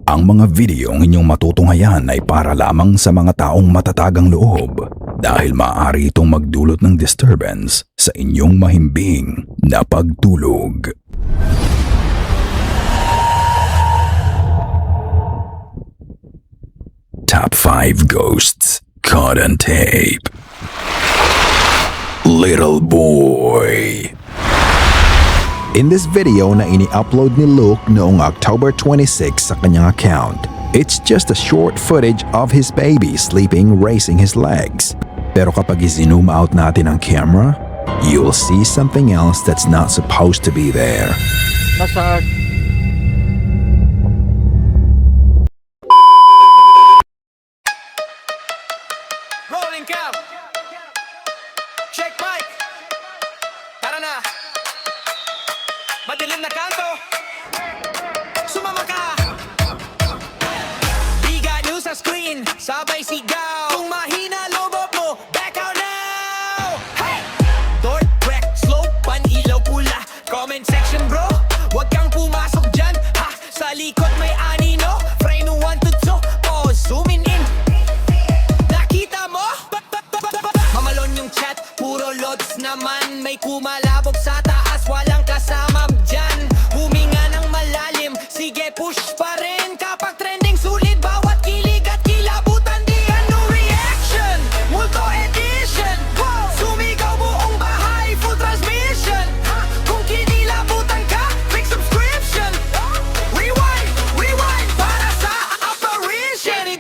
Ang mga videong inyong matutunghayan ay para lamang sa mga taong matatagang loob dahil maaari itong magdulot ng disturbance sa inyong mahimbing na pagtulog. Top 5 Ghosts Caught on Tape. Little Boy. In this video na ini-upload ni Luke noong October 26 sa kanyang account, it's just a short footage of his baby sleeping raising his legs. Pero kapag i-zoom out natin ang camera, you'll see something else that's not supposed to be there. Nasa Rolling cam. Check mic. Tara na. Madilim na kanto. Sumama ka. Biga news sa screen. Sabay sigaw. Kung mahina lobot mo, back out now. Hey! Door, crack, slow, pan-ilaw pula. Comment section bro. Huwag kang pumasok dyan. Ha! Sa likod may anino. Frame 1 to 2. Oh, zooming in. Nakita mo? Mamalon yung chat, puro loads naman. May kumalabog sa taas, walang kasama dyan. Huminga ng malalim, sige push pa rin. Kapag trending sulit, bawat kilig at kilabutan. Di ano reaction, multo edition. Sumigaw buong bahay, full transmission. Kung kinilabutan ka, click subscription. Rewind, rewind, para sa apparition.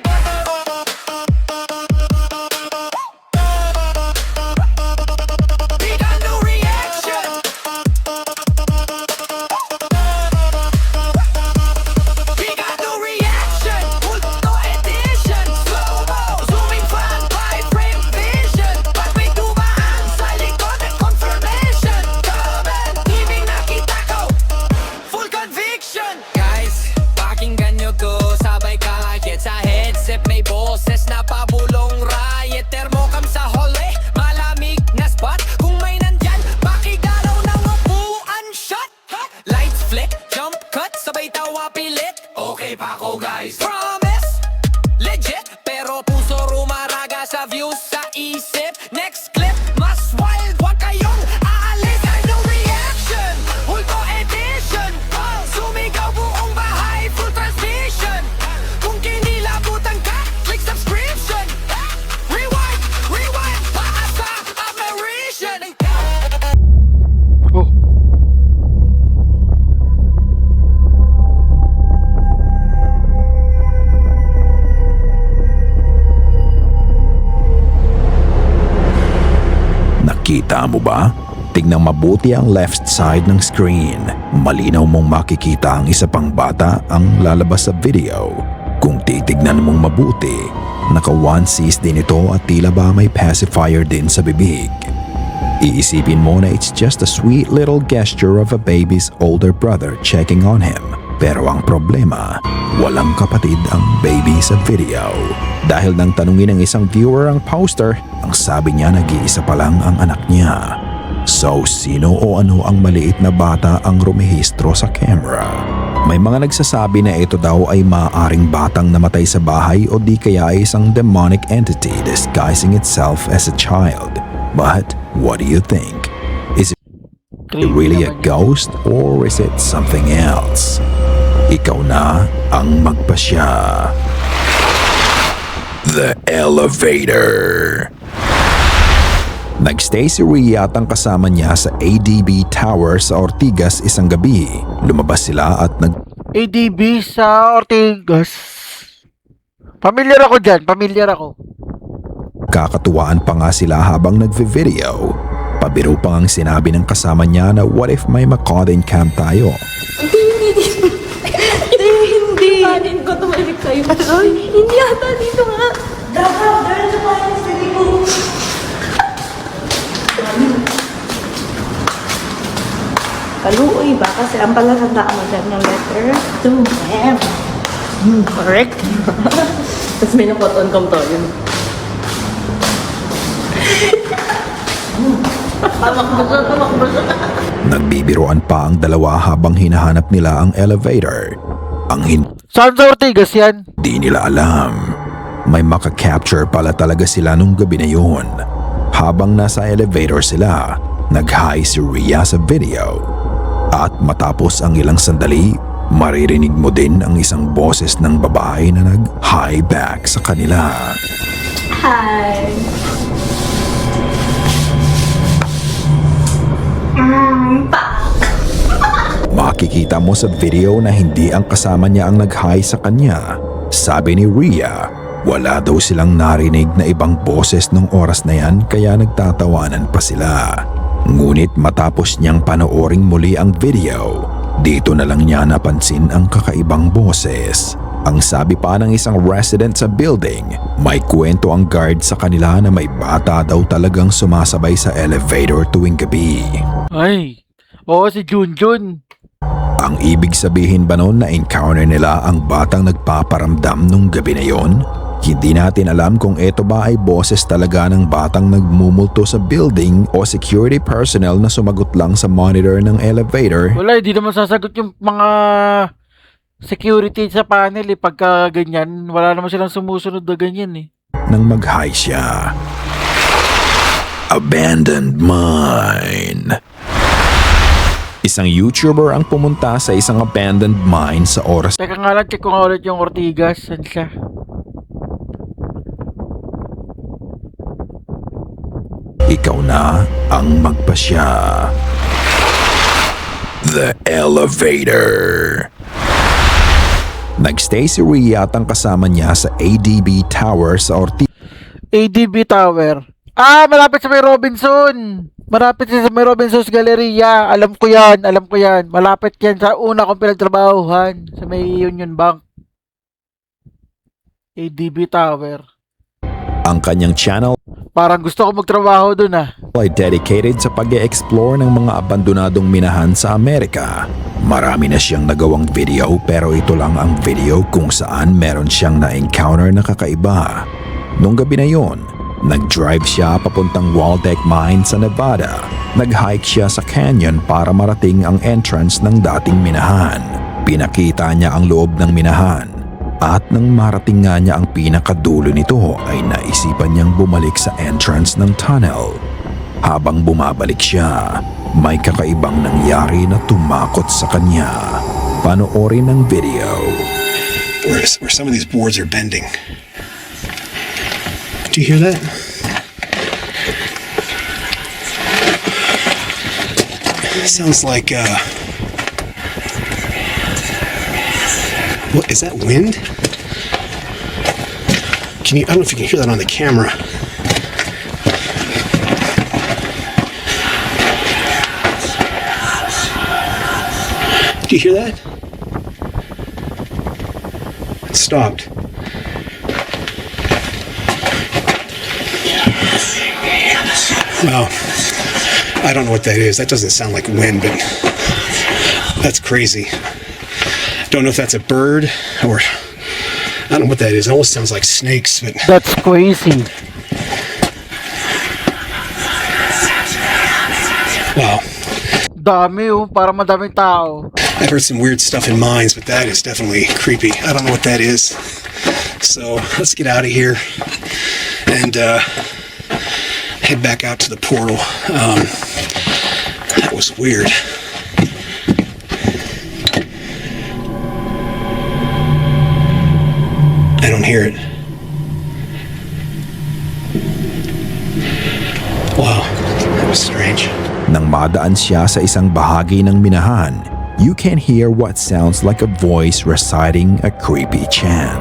Big ano reaction. Big ano reaction. Multo edition. Slow-mo, zooming fan, high frame vision. Pag may dumaan sa likod at confirmation. Comment, TV nakita ko. Full conviction. Guys, pakinggan nyo to. Sabay kahit sa headset may boses na pabulong riot. Thermocam sa hallway, malamig na spot. Kung may nandyan, pakigalaw ng upuan shot. Lights flick, jump cut, sabay tawa pilit. Okay pa ako guys. Promise, legit. Pero puso rumaraga sa views sa isip. Next clip, mas wild, wag kayong aalis. Ano reaction? Multo edition. Sumigaw buong bahay, full transmission. Kung kinilabutan ka, click subscription. Rewind, rewind, para sa apparition. oh. Nakita mo ba? Tignan mabuti ang left side ng screen. Malinaw mong makikita ang isa pang bata ang lalabas sa video. Kung titignan mong mabuti, naka-onesies din ito at tila ba may pacifier din sa bibig. Iisipin mo na it's just a sweet little gesture of a baby's older brother checking on him. Pero ang problema, walang kapatid ang baby sa video. Dahil nang tanungin ng isang viewer ang poster, ang sabi niya nag-iisa pa lang ang anak niya. So sino o ano ang maliit na bata ang rumehistro sa camera? May mga nagsasabi na ito daw ay maaaring batang namatay sa bahay o di kaya ay isang demonic entity disguising itself as a child. But what do you think? Is it really a ghost or is it something else? Ikaw na ang magpasya. The Elevator. Nagstay si Rhea at ang kasama niya sa ADB Tower sa Ortigas isang gabi. Lumabas sila at ADB sa Ortigas. Familiar ako dyan, familiar ako. nagkakatuwaan pa nga sila habang nagvi-video. Pabiro pa ngang sinabi ng kasama niya na what if may ma-caught-in cam tayo. Hindi. Kanin ko, tumalik kayo. Ay, hindi ata dito nga. Dapat, sa kanin sa libo. Kaluoy ba? Kasi ang palatandaan mo dyan ng letter 2M. Correct? Tapos may nakot-on kom to. Yun. Tamakbo siya. Nagbibiroan pa ang dalawa habang hinahanap nila ang elevator. Ang Saan sa Ortigas yan? Di nila alam. May maka-capture pala talaga sila nung gabi na yun. Habang nasa elevator sila, nag-hi si Rhea sa video. At matapos ang ilang sandali, maririnig mo din ang isang boses ng babae na nag-hi back sa kanila. Hi. Makikita mo sa video na hindi ang kasama niya ang nag-hi sa kanya. Sabi ni Rhea, wala daw silang narinig na ibang boses nung oras na yan kaya nagtatawanan pa sila. Ngunit matapos niyang panooring muli ang video, dito na lang niya napansin ang kakaibang boses. Ang sabi pa ng isang resident sa building, may kwento ang guard sa kanila na may bata daw talagang sumasabay sa elevator tuwing gabi. Ay, oo si Junjun. Ang ibig sabihin ba noon na encounter nila ang batang nagpaparamdam nung gabi na yon? Hindi natin alam kung ito ba ay boses talaga ng batang nagmumulto sa building o security personnel na sumagot lang sa monitor ng elevator. Wala, hindi naman sasagot yung mga security sa panel eh. Pagka ganyan, wala naman silang sumusunod na ganyan eh. Nang mag-hi siya. Abandoned mine. Isang YouTuber ang pumunta sa isang abandoned mine sa oras Teka nga lang, check ko nga ulit yung Ortigas. Saan siya? ikaw na ang magpasya. The Elevator. Nagstay si Rhea at ang kasama niya sa ADB Tower sa Ortigas. ADB Tower. Ah, malapit sa may Robinson. Malapit sa may Robinson's Galleria. Alam ko yan, alam ko yan. Malapit yan sa una kong pinagtrabahuhan sa may Union Bank. ADB Tower. Ang kanyang channel Parang gusto ko magtrabaho dun ah. ay dedicated sa pag-e-explore ng mga abandonadong minahan sa Amerika. Marami na siyang nagawang video pero ito lang ang video kung saan meron siyang na-encounter na kakaiba. Nung gabi na yon, nag-drive siya papuntang Waldeck Mine sa Nevada. Nag-hike siya sa canyon para marating ang entrance ng dating minahan. Pinakita niya ang loob ng minahan. At nang marating nga niya ang pinakadulo nito ay naisipan niyang bumalik sa entrance ng tunnel. Habang bumabalik siya, may kakaibang nangyari na tumakot sa kanya. Panoorin ang video. Where some of these boards are bending. Do you hear that? It sounds like, what, is that wind? I don't know if you can hear that on the camera. Do you hear that? It stopped. Well, I don't know what that is. That doesn't sound like wind, but that's crazy. Don't know if that's a bird or I don't know what that is. It almost sounds like snakes, but That's crazy. wow. Dami oh, para madaming tao. I've heard some weird stuff in mines, but that is definitely creepy. I don't know what that is. So let's get out of here and head back out to the portal. That was weird. I don't hear it. Wow, that was strange. Nang madaan siya sa isang bahagi ng minahan, you can hear what sounds like a voice reciting a creepy chant.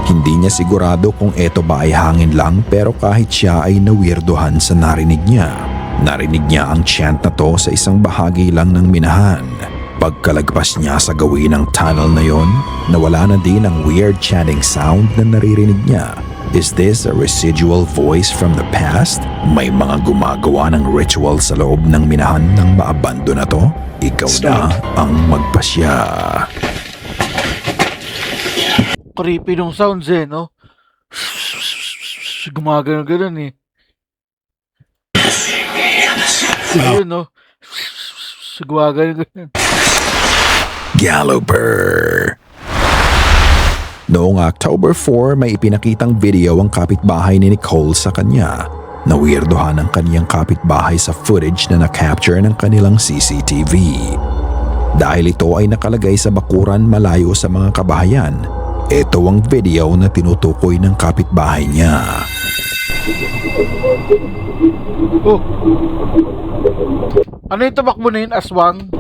Hindi niya sigurado kung ito ba ay hangin lang pero kahit siya ay nawirdohan sa narinig niya. Narinig niya ang chant na to sa isang bahagi lang ng minahan. Pagkalagpas niya sa gawin ng tunnel na yon, nawala na din ang weird chanting sound na naririnig niya. Is this a residual voice from the past? May mga gumagawa ng ritual sa loob ng minahan ng maabando na to? Ikaw na ang magpasya. Creepy nung sounds eh, no? Gumagano-ganon eh. Ayun, no? Gumagano-ganon. Galloper. Noong October 4, may ipinakitang video ang kapitbahay ni Nicole sa kanya. Nawirdohan ang kaniyang kapitbahay sa footage na na-capture ng kanilang CCTV. Dahil ito ay nakalagay sa bakuran malayo sa mga kabahayan, ito ang video na tinutukoy ng kapitbahay niya. Oh. Ano yung tumakbo na yun, aswang?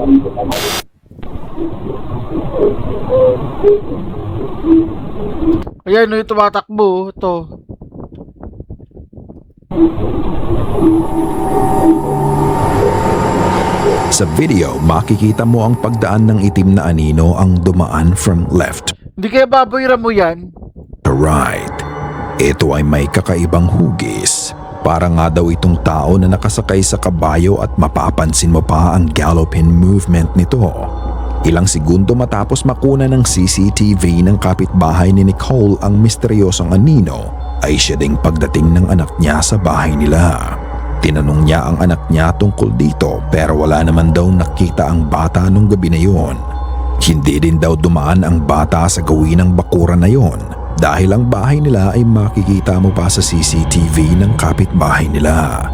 Ayan, yung tumatakbo. Ito. Sa video, makikita mo ang pagdaan ng itim na anino ang dumaan from left Hindi kaya baboyra mo yan? to right. Ito ay may kakaibang hugis. Para nga daw itong tao na nakasakay sa kabayo at mapapansin mo pa ang galloping movement nito. Ilang segundo matapos makuna ng CCTV ng kapitbahay ni Nicole ang misteryosong anino, ay siya ding pagdating ng anak niya sa bahay nila. Tinanong niya ang anak niya tungkol dito pero wala naman daw nakita ang bata nung gabi na yon. Hindi din daw dumaan ang bata sa gawin ng bakuran na yon dahil ang bahay nila ay makikita mo pa sa CCTV ng kapitbahay nila.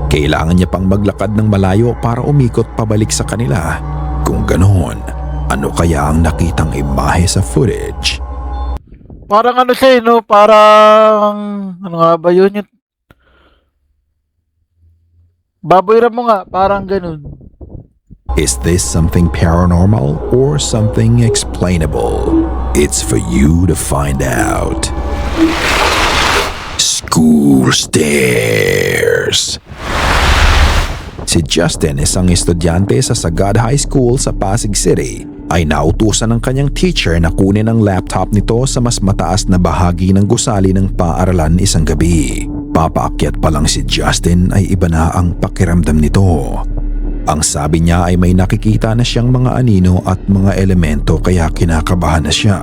Kailangan niya pang maglakad ng malayo para umikot pabalik sa kanila. Kung ganoon, ano kaya ang nakitang imahe sa footage? Parang ano siya, no? Parang... Ano nga ba yun? Yung... Baboyra mo nga, parang ganun. Is this something paranormal or something explainable? It's for you to find out. School stairs. Si Justin, isang estudyante sa Sagad High School sa Pasig City, ay nautusan ng kanyang teacher na kunin ang laptop nito sa mas mataas na bahagi ng gusali ng paaralan isang gabi. Papaakyat pa lang si Justin ay iba na ang pakiramdam nito. Ang sabi niya ay may nakikita na siyang mga anino at mga elemento kaya kinakabahan na siya.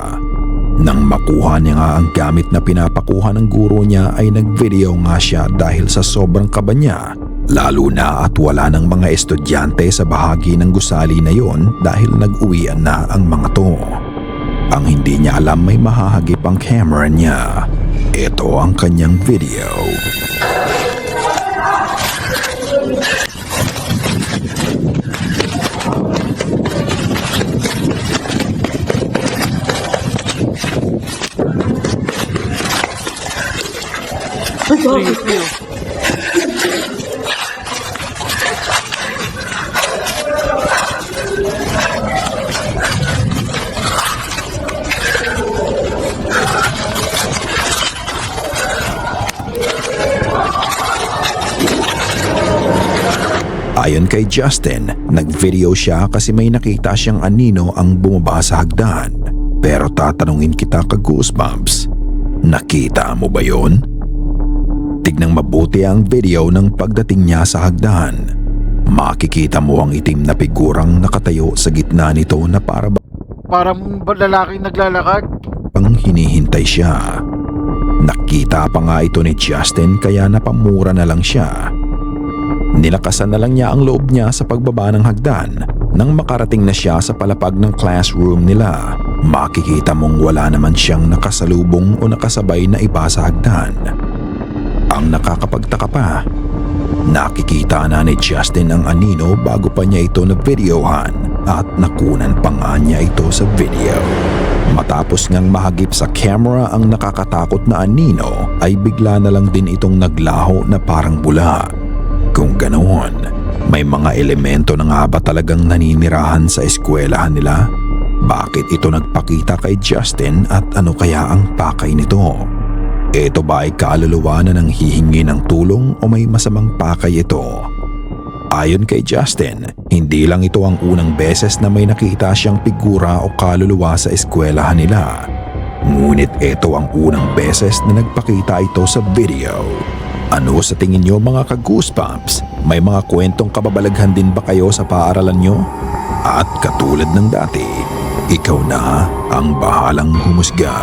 Nang makuha niya nga ang gamit na pinapakuha ng guro niya ay nag-video nga siya dahil sa sobrang kaba niya. Lalo na at wala ng mga estudyante sa bahagi ng gusali na yon dahil nag-uwian na ang mga to. Ang hindi niya alam may mahahagip ang camera niya. Ito ang kanyang video. Ayon kay Justin, nag-video siya kasi may nakita siyang anino ang bumaba sa hagdan. Pero tatanungin kita ka-goosebumps, nakita mo ba yon? Tignang mabuti ang video ng pagdating niya sa hagdan. Makikita mo ang itim na figurang nakatayo sa gitna nito na Parang lalaking naglalakad. ang hinihintay siya. Nakita pa nga ito ni Justin kaya napamura na lang siya. Nilakasan na lang niya ang loob niya sa pagbaba ng hagdan. Nang makarating na siya sa palapag ng classroom nila, makikita mong wala naman siyang nakasalubong o nakasabay na iba sa hagdan. Ang nakakapagtaka pa, nakikita na ni Justin ang anino bago pa niya ito na-videohan at nakunan pa nga niya ito sa video. Matapos ngang mahagip sa camera ang nakakatakot na anino ay bigla na lang din itong naglaho na parang bula. Kung ganoon, may mga elemento na nga ba talagang naninirahan sa eskwelahan nila? Bakit ito nagpakita kay Justin at ano kaya ang pakay nito? Ito ba ay kaluluwa na nang hihingi ng tulong o may masamang pakay ito? Ayon kay Justin, hindi lang ito ang unang beses na may nakita siyang figura o kaluluwa sa eskwelahan nila. Ngunit ito ang unang beses na nagpakita ito sa video. Ano sa tingin niyo mga ka-goosebumps? May mga kwentong kababalaghan din ba kayo sa paaralan niyo? At katulad ng dati, ikaw na ang bahalang humusga.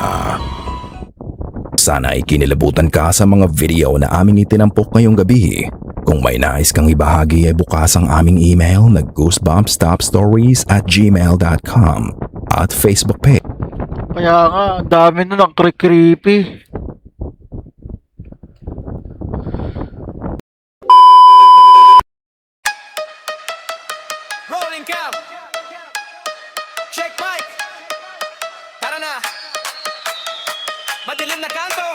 Sana ay kinilabutan ka sa mga video na aming itinampok ngayong gabi. Kung may nais kang ibahagi ay bukas ang aming email na goosebumpstopstories@gmail.com at Facebook page Kaya nga, ang dami nun ang creepy. Rolling count. Check mic. Tara na. Madilim na kanto.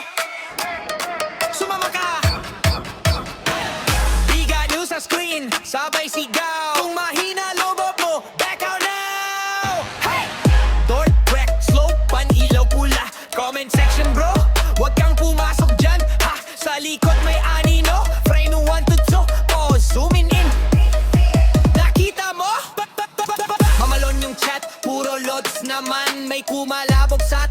Sumama ka. Biga nyo sa screen. Sabay sigaw. Kung mahina loob mo, back out now. Hey! Door crack, slow, pan-ilaw pula. Comment section bro. Huwag kang pumasok dyan. Ha! Sa likod may anino. Frame 1 to 2. Pause, zooming in. Nakita mo? Mamalon yung chat, puro loads naman. May kumalabog sa